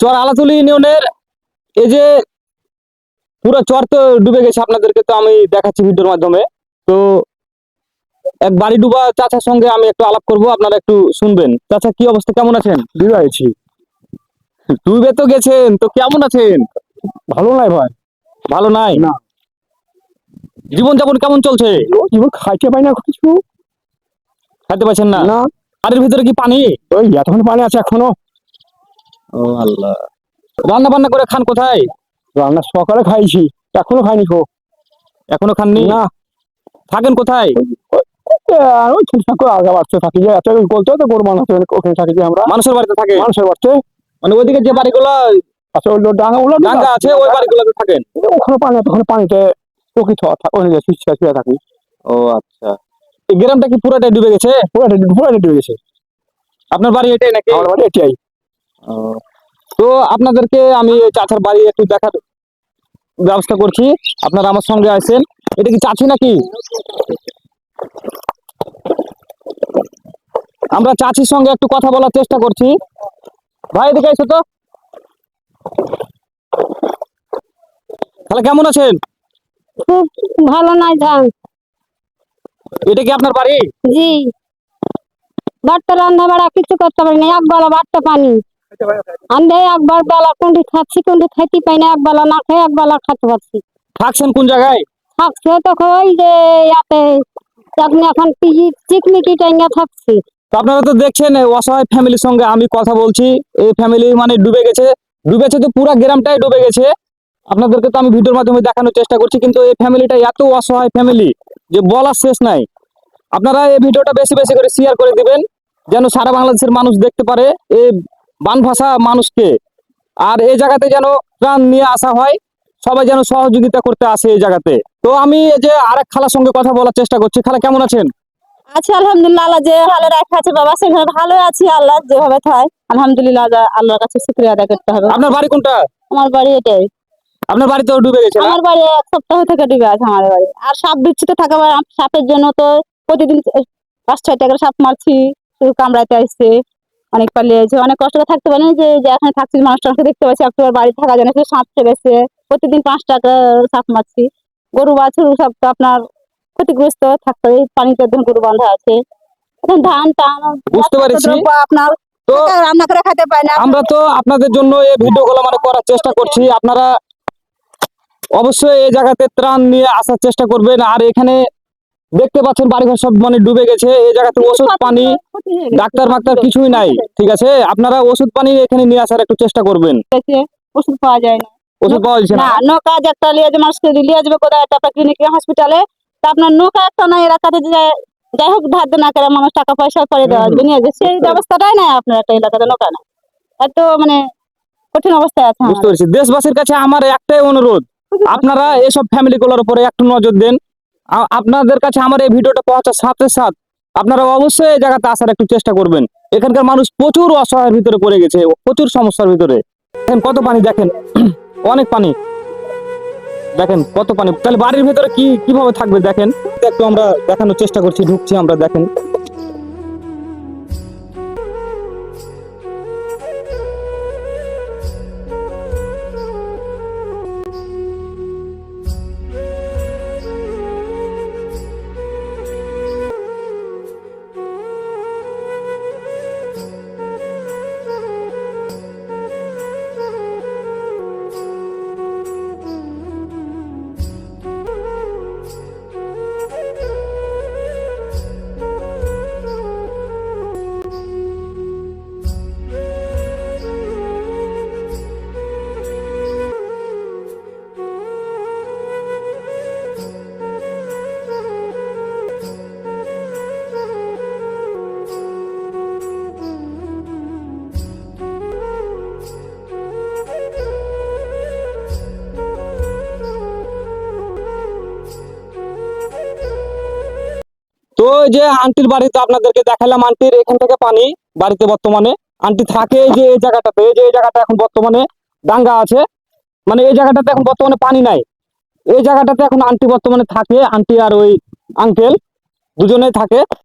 চর আলাতুলি ইউনিয়নের এই যে পুরো চর তো ডুবে গেছে, আপনাদেরকে তো আমি দেখাচ্ছি ভিডিওর মাধ্যমে। তো এক বাড়ি ডুবা চাচার সঙ্গে আমি একটু আলাপ করব, আপনারা একটু শুনবেন। চাচা, কি অবস্থা, কেমন আছেন? ডুবে আছি। ডুবে তো গেছেন, তো কেমন আছেন? ভালো নাই ভাই। ভালো নাই? না। জীবনযাপন কেমন চলছে? জীবন খাইতে পাই না কিছু। খাইতে পারছেন না? না। বাড়ির ভিতরে কি পানি? ওই এতক্ষণ পানি আছে এখনো। ও আল্লাহ। রান্না বান্না করে খান কোথায়? রান্না সকালে খাইছি, এখনো খাইনি খো। এখনো খাননি? না। থাকেন কোথায়? ওই ছোট আগা বাড়তে থাকি যে এত বলতে তো গরু মানুষ ওখানে থাকি যে আমরা মানুষের বাড়িতে থাকে? মানুষের বাড়তে। মানে ওইদিকে যে বাড়িগুলো আচ্ছা ওই ডাঙা ওগুলো ডাঙ্গা আছে, ওই বাড়িগুলোতে থাকেন? ওখানে পানি তখন পানিতে প্রকৃত ওখানে শুয়ে থাকি। ও আচ্ছা। এই গ্রামটা কি পুরোটাই ডুবে গেছে? পুরো ডুবে গেছে। আপনার বাড়ি এটাই নাকি? আমার বাড়ি এটাই। ও, তো আপনাদেরকে আমি এই চাচার বাড়ি একটু দেখার ব্যবস্থা করছি, আপনারা আমার সঙ্গে আসেন। এটা কি চাচি নাকি? আমরা চাচির সঙ্গে একটু কথা বলার চেষ্টা করছি। ভাই এদিকে এসো তো। তাহলে কেমন আছেন? খুব ভালো নাই ধান। এটা কি আপনার বাড়ি? জি, বাড়তে রান্না বাড়া কিছু করতে পারি না, একবেলা বাড়তে পানি আন্ধে একবার বেলা কোনটি খাচ্ছি কোনটি খাইতে পাই না, একবেলা না খেয়ে একবেলা খাতে পারছি। থাকছেন কোন জায়গায়? থাকছে তো ওই যে ইয়াতে আপনি এখন পিজি চিকমিকি টাইঙ্গা থাকছি। তো আপনারা তো দেখছেন এই অসহায় ফ্যামিলির সঙ্গে আমি কথা বলছি। এই ফ্যামিলি মানে ডুবে গেছে, ডুবেছে তো পুরো গ্রামটাই ডুবে গেছে। আপনাদেরকে তো আমি ভিডিওর মাধ্যমে দেখানোর চেষ্টা করছি, কিন্তু এই ফ্যামিলিটা এত অসহায় ফ্যামিলি যে বলার শেষ নাই। আপনারা এই ভিডিওটা বেশি বেশি করে শেয়ার করে দিবেন, যেন সারা বাংলাদেশের মানুষ দেখতে পারে এই বানভাসা মানুষকে। আর এই জায়গাতে যেন ত্রাণ নিয়ে আসা হয়, সবাই যেন সহযোগিতা করতে আসে এই জায়গাতে। তো আমি এই যে আরেক খালার সঙ্গে কথা বলার চেষ্টা করছি। খালা কেমন আছেন? আছি আলহামদুলিল্লাহ, আল্লাহ যে হালে রাখা আছে বাবা সেখানে ভালো আছি, আল্লাহ যেভাবে থাই আলহামদুলিল্লাহ, আল্লাহর কাছে শুকরিয়া আদায় করতে হবে। আপনার বাড়ি কোনটা? আমার বাড়ি এটাই। আপনার বাড়ি তো ডুবে গেছে না? আমার বাড়ি এক সপ্তাহ থেকে ডুবে আছে আমার বাড়ি। আর সাপ বিচ্ছুতে থাকা, সাপের জন্য তো প্রতিদিন 5-6টা করে সাপ মারছি, শুধু কামড়াতে আসছে, অনেক পালিয়েছে, অনেক কষ্ট করে থাকতে পারিনি। যে যে এখানে থাকছি মানুষটাকে দেখতে পাচ্ছি, একটু বাড়ি থাকা যায় না, সাপ ফেলেছে, প্রতিদিন 5টা করে সাপ মারছি। গরু বাছুর সব তো আপনার ক্ষতিগ্রস্ত থাকতে হয়, পানিতে একদম গরু বাঁধা আছে, এখন ধান টান বুঝতে পারছি। দ্রব্য আপনার তো রান্না করে খেতে পাই না। আমরা তো আপনাদের জন্য এই ভিডিওগুলো মানে করার চেষ্টা করছি। আপনারা অবশ্যই এই জায়গাতে ত্রাণ নিয়ে আসার চেষ্টা করবেন। আর এখানে দেখতে পাচ্ছেন বাড়িঘর সব মানে ডুবে গেছে। এই জায়গাতে ওষুধ পানি ডাক্তার মাক্তার কিছুই নাই, ঠিক আছে? আপনারা ওষুধ পানি এখানে নিয়ে আসার একটু চেষ্টা করবেন। ওষুধ পাওয়া যায় না, ওষুধ পাওয়া যাচ্ছে না? না নৌকা একটা লিয়ে যে মানুষকে লিয়ে যাবে কোথায় একটা ক্লিনিকে হসপিটালে, তা আপনার নৌকা একটা নাই এলাকাতে, যে যাই হোক ধার না করে মানুষ টাকা পয়সা করে দেওয়া নিয়ে যায়, সেই ব্যবস্থাটাই নাই আপনার একটা এলাকাতে, নৌকা না, এত মানে কঠিন অবস্থায় আছে। বুঝতে পেরেছি। দেশবাসীর কাছে আমার একটাই অনুরোধ, আপনারা এসব ফ্যামিলি গুলোর উপরে একটু নজর দেন। আপনাদের কাছে আমার এই ভিডিওটা পৌঁছার সাথে সাথে আপনারা অবশ্যই এই জায়গাতে আসার একটু চেষ্টা করবেন। এখানকার মানুষ প্রচুর অসহায়ের ভিতরে পড়ে গেছে, প্রচুর সমস্যার ভিতরে। দেখেন কত পানি, দেখেন অনেক পানি, দেখেন কত পানি। তাহলে বাড়ির ভিতরে কিভাবে থাকবে দেখেন। একটু আমরা দেখানোর চেষ্টা করছি, ঢুকছি আমরা, দেখেন। তো এই যে আন্টির বাড়ি তো আপনাদেরকে দেখালাম, আন্টির এখান থেকে পানি বাড়িতে বর্তমানে। আন্টি থাকে এই যে এই জায়গাটাতে, এই যে এই জায়গাটা এখন বর্তমানে ডাঙ্গা আছে, মানে এই জায়গাটাতে এখন বর্তমানে পানি নাই। এই জায়গাটাতে এখন আন্টি বর্তমানে থাকে, আন্টি আর ওই আঙ্কেল দুজনেই থাকে।